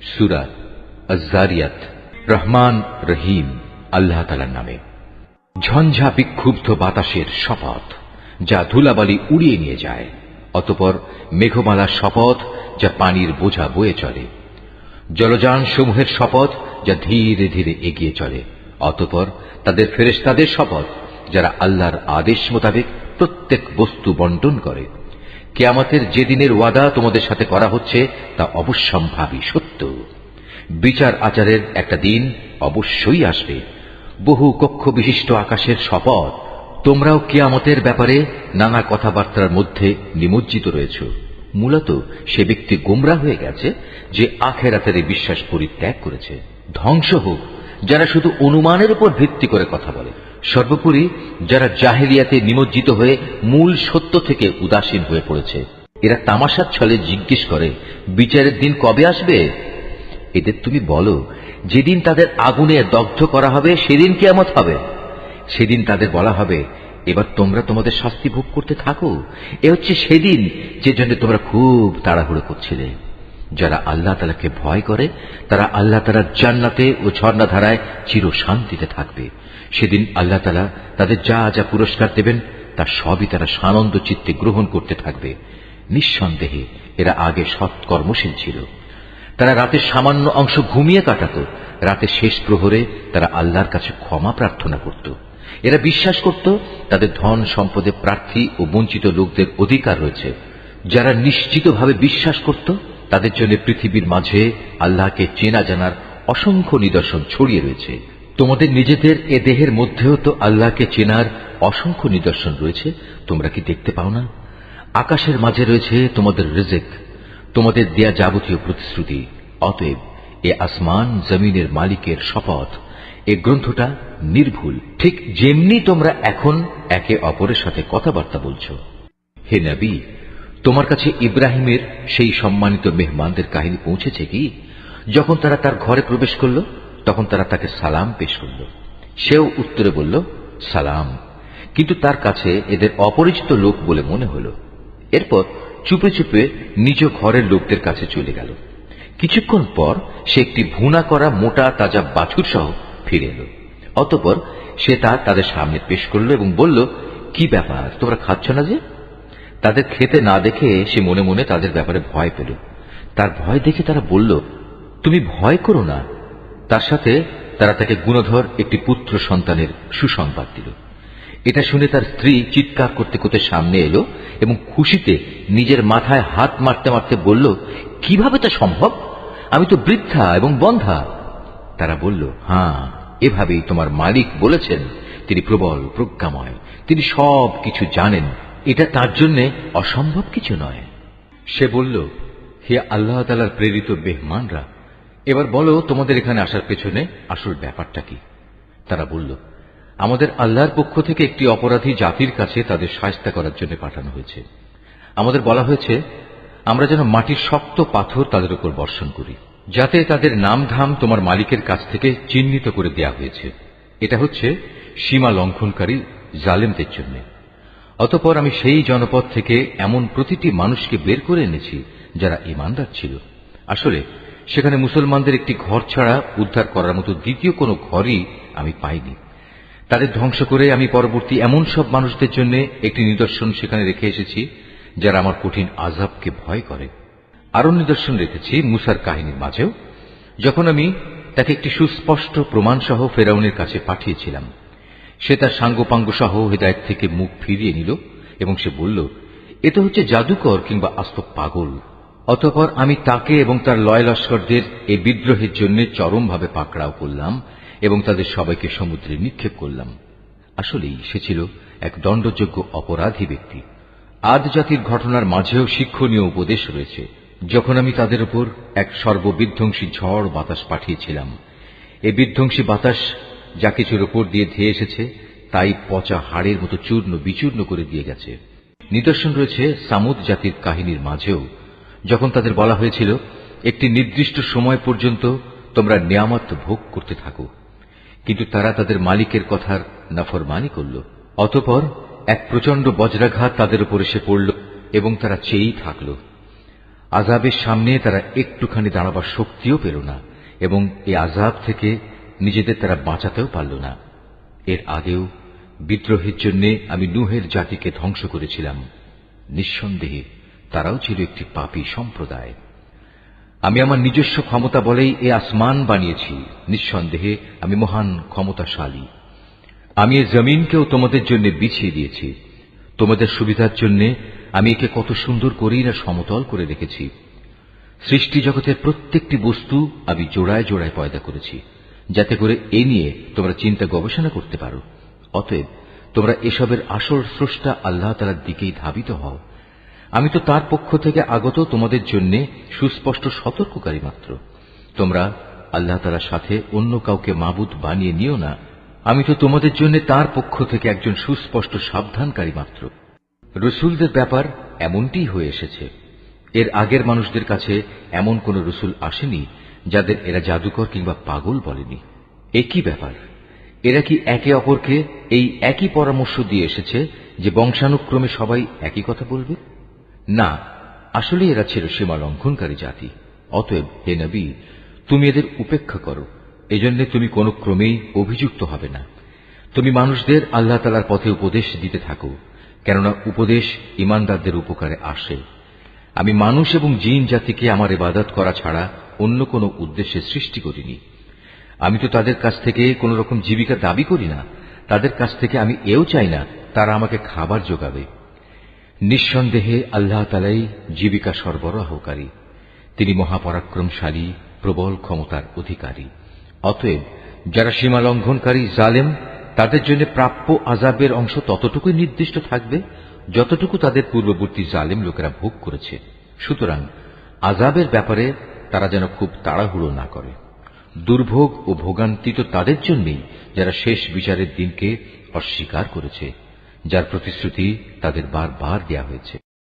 সূরা আয-যারিয়াত। রহমান রহিম আল্লাহ তাআলার নামে। ঝঞ্ঝা বিক্ষুব্ধ বাতাসের শপথ, যা ধুলাবালি উড়িয়ে নিয়ে যায়। অতঃপর মেঘমালার শপথ, যা পানির বোঝা বয়ে চলে। জলযান সমূহের শপথ, যা ধীরে ধীরে এগিয়ে চলে। অতঃপর তাদের ফেরেশতাদের শপথ, যারা আল্লাহর আদেশ মোতাবেক প্রত্যেক বস্তু বন্টন করে। কিয়ামতের যে দিনের ওয়াদা তোমাদের সাথে করা হচ্ছে তা অবশ্যম্ভাবী সত্য। বিচার আচারের একটা দিন অবশ্যই আসবে। বহু কক্ষ বিশিষ্ট আকাশের শপথ, তোমরাও কিয়ামতের ব্যাপারে নানা কথাবার্তার মধ্যে নিমজ্জিত রয়েছ। মূলত সে ব্যক্তি গোমরা হয়ে গেছে যে আখিরাতের বিশ্বাস পরিত্যাগ করেছে। ধ্বংস হোক যারা শুধু অনুমানের উপর ভিত্তি করে কথা বলে। সর্বোপরি যারা জাহেলিয়াতে নিমজ্জিত হয়ে মূল সত্য থেকে উদাসীন হয়ে পড়েছে। এরা তামাশার ছলে জিজ্ঞেস করে, বিচারের দিন কবে আসবে? এদের তুমি বলো, যেদিন তাদের আগুনে দগ্ধ করা হবে সেদিন কিয়ামত হবে। সেদিন তাদের বলা হবে, এবার তোমরা তোমাদের শাস্তি ভোগ করতে থাকো। এ হচ্ছে সেদিন যে জন্য তোমরা খুব তাড়াহুড়ো করছিলে। যারা আল্লাহ তাআলাকে ভয় করে তারা আল্লাহ তাআলার জান্নাতে ও ঝর্ণাধারায় চির শান্তিতে থাকবে। সেদিন আল্লাহ তাআলা তাদের যা যা পুরস্কার দেবেন তা সবই তারা সানন্দ চিত্তে গ্রহণ করতে থাকবে। নিঃসন্দেহে এরা আগে সৎকর্মশীল ছিল। তারা রাতের সামান্য অংশ ঘুমিয়ে কাটাত। রাতের শেষ প্রহরে তারা আল্লাহর কাছে ক্ষমা প্রার্থনা করত। এরা বিশ্বাস করত তাদের ধন সম্পদে প্রার্থী ও বঞ্চিত লোকদের অধিকার রয়েছে। যারা নিশ্চিতভাবে বিশ্বাস করত তাদের জন্য পৃথিবীর মাঝে আল্লাহকে চেনা জানার অসংখ্য নিদর্শন ছড়িয়ে রয়েছে। তোমাদের নিজেদের এ দেহের মধ্যেও তো আল্লাহকে চেনার অসংখ্য নিদর্শন রয়েছে, তোমরা কি দেখতে পাও না? আকাশের মাঝে রয়েছে তোমাদের রিজিক, তোমাদের দেয়া যাবতীয় প্রতিশ্রুতি। অতএব এ আসমান জমিনের মালিকের শপথ, এ গ্রন্থটা নির্ভুল, ঠিক যেমনি তোমরা এখন একে অপরের সাথে কথাবার্তা বলছো। হে নবী, তোমার কাছে ইব্রাহিমের সেই সম্মানিত মেহমানদের কাহিনী পৌঁছেছে কি? যখন তারা তার ঘরে প্রবেশ করল তখন তারা তাকে সালাম পেশ করল। সেও উত্তরে বলল, সালাম। কিন্তু তার কাছে এদের অপরিচিত লোক বলে মনে হল। এরপর চুপে চুপে নিজ ঘরের লোকদের কাছে চলে গেল। কিছুক্ষণ পর সে একটি ভুনা করা মোটা তাজা বাছুর সহ ফিরে এলো। অতঃপর সে তা তাদের সামনে পেশ করল এবং বলল, কি ব্যাপার, তোমরা খাচ্ছ না যে? তাদের খেতে না দেখে সে মনে মনে তাদের ব্যাপারে ভয় পেল। তার ভয় দেখে তারা বলল, তুমি ভয় করো না। তার সাথে তারা তাকে গুণধর একটি পুত্র সন্তানের সুসংবাদ দিল। এটা শুনে তার স্ত্রী চিৎকার করতে করতে সামনে এলো এবং খুশিতে নিজের মাথায় হাত মারতে মারতে বলল, কিভাবে তা সম্ভব? আমি তো বৃদ্ধা এবং বন্ধ্যা। তারা বলল, হ্যাঁ, এভাবেই তোমার মালিক বলেছেন। তিনি প্রবল প্রজ্ঞাময়, তিনি সব কিছু জানেন। এটা তার জন্য অসম্ভব কিছু নয়। সে বলল, হে আল্লাহ তাআলার প্রেরিত মেহমানরা, এবার বলো তোমাদের এখানে আসার পেছনে আসল ব্যাপারটা কি? তারা বলল, আমাদের আল্লাহর পক্ষ থেকে একটি অপরাধী জাতির কাছে তাদের শায়েস্তা করার জন্য পাঠানো হয়েছে। আমাদের বলা হয়েছে আমরা যেন মাটির শক্ত পাথর তাদের উপর বর্ষণ করি, যাতে তাদের নামধাম তোমার মালিকের কাছ থেকে চিহ্নিত করে দেয়া হয়েছে। এটা হচ্ছে সীমা লঙ্ঘনকারী জালেমদের জন্য। অতঃপর আমি সেই জনপদ থেকে এমন প্রতিটি মানুষকে বের করে এনেছি যারা ঈমানদার ছিল। আসলে সেখানে মুসলমানদের একটি ঘর ছাড়া উদ্ধার করার মতো দ্বিতীয় কোনো ঘরই আমি পাইনি। তাদের ধ্বংস করে আমি পরবর্তী এমন সব মানুষদের জন্য একটি নিদর্শন সেখানে রেখে এসেছি যারা আমার কঠিন আযাবকে ভয় করে। আরো নিদর্শন রেখেছি মুসার কাহিনীর মাঝেও, যখন আমি তাকে একটি সুস্পষ্ট প্রমাণ সহ ফেরাউনের কাছে পাঠিয়েছিলাম। সে তার সাঙ্গপাঙ্গ সহ হিদায়াত থেকে মুখ ফিরিয়ে নিল এবং সে বলল, এ তো হচ্ছে জাদুকর কিংবা আস্ত পাগল। অতঃপর আমি তাকে এবং তার লয় লস্করদের এই বিদ্রোহের জন্য চরমভাবে পাকড়াও করলাম এবং তাদের সবাইকে সমুদ্রে নিক্ষেপ করলাম। আসলেই সে ছিল এক দণ্ডযোগ্য অপরাধী ব্যক্তি। আদ জাতির ঘটনার মাঝেও শিক্ষণীয় উপদেশ রয়েছে। যখন আমি তাদের উপর এক সর্ববিধ্বংসী ঝড় বাতাস পাঠিয়েছিলাম, এই বিধ্বংসী বাতাস যা কিছুর উপর দিয়ে ধেয়ে এসেছে তাই পচা হাড়ের মতো চূর্ণ বিচূর্ণ করে দিয়ে গেছে। নিদর্শন রয়েছে সামুদ জাতির কাহিনীর মাঝেও, যখন তাদের বলা হয়েছিল একটি নির্দিষ্ট সময় পর্যন্ত তোমরা নিয়ামত ভোগ করতে থাকো, কিন্তু তারা তাদের মালিকের কথার নাফরমানি করল। অতঃপর এক প্রচন্ড বজ্রাঘাত তাদের উপর এসে পড়ল এবং তারা চেয়েই থাকল। আযাবের সামনে তারা একটুখানি দাঁড়াবার শক্তিও পেল না এবং এই আযাব থেকে নিজেদের তারা বাঁচাতেও পারল না। এর আগেও বিদ্রোহের জন্য আমি নূহের জাতিকে ধ্বংস করেছিলাম। নিঃসন্দেহে তারাও ছিল একটি পাপী সম্প্রদায়। আমি আমার নিজস্ব ক্ষমতা বলেই এ আসমান বানিয়েছি। নিঃসন্দেহে আমি মহান ক্ষমতাশালী। আমি এ জমিনকেও তোমাদের জন্য বিছিয়ে দিয়েছি। তোমাদের সুবিধার জন্য আমি একে কত সুন্দর করেই না সমতল করে রেখেছি। সৃষ্টি জগতের প্রত্যেকটি বস্তু আমি জোড়ায় জোড়ায় পয়দা করেছি, যাতে করে এ নিয়ে তোমরা চিন্তা গবেষণা করতে পারো। অতএব তোমরা এসবের আসল স্রষ্টা আল্লাহ তাআলার দিকেই ধাবিত হও। আমি তো তার পক্ষ থেকে আগত তোমাদের জন্য সুস্পষ্ট সতর্ককারী মাত্র। তোমরা আল্লাহ তাআলার সাথে অন্য কাউকে মাবুদ বানিয়ে নিও না। আমি তো তোমাদের জন্য তার পক্ষ থেকে একজন সুস্পষ্ট সাবধানকারী মাত্র। রসুলদের ব্যাপার এমনটিই হয়ে এসেছে। এর আগের মানুষদের কাছে এমন কোন রসুল আসেনি যাদের এরা জাদুকর কিংবা পাগল বলেনি। একই ব্যাপার, এরা কি একে অপরকে এই একই পরামর্শ দিয়ে এসেছে যে বংশানুক্রমে সবাই একই কথা বলবে? না, আসলে এরা ছিল সীমা লঙ্ঘনকারী জাতি। অতএব হে নবী, তুমি এদের উপেক্ষা করো। এজন্য তুমি কোন ক্রমেই অভিযুক্ত হবে না। তুমি মানুষদের আল্লাহ তাআলার পথে উপদেশ দিতে থাকো, কেননা উপদেশ ঈমানদারদের উপকারে আসে। আমি মানুষ এবং জিন জাতিকে আমার ইবাদত করা ছাড়া অন্য কোন উদ্দেশ্যে সৃষ্টি করিনি। আমি তো তাদের কাছ থেকে কোন রকম জীবিকা দাবি করি না। তাদের কাছ থেকে আমি এও চাই না তারা আমাকে খাবার যোগাবে। নিঃসন্দেহে আল্লাহ তাআলাই জীবিকা সরবরাহকারী। তিনি মহাপরাক্রমশালী, প্রবল ক্ষমতার অধিকারী। অতএব যারা সীমা লঙ্ঘনকারী জালেম, তাদের জন্য প্রাপ্য আযাবের অংশ ততটুকুই নির্দিষ্ট থাকবে যতটুকু তাদের পূর্ববর্তী জালেম লোকেরা ভোগ করেছে। সুতরাং আযাবের ব্যাপারে তারা যেন খুব তাড়াহুড়ো না করে। দুর্ভোগ ও ভোগান্তি তো তাদের জন্যই যারা শেষ বিচারের দিনকে অস্বীকার করেছে, যার প্রতিশ্রুতি তাদের বারবার দেয়া হয়েছে।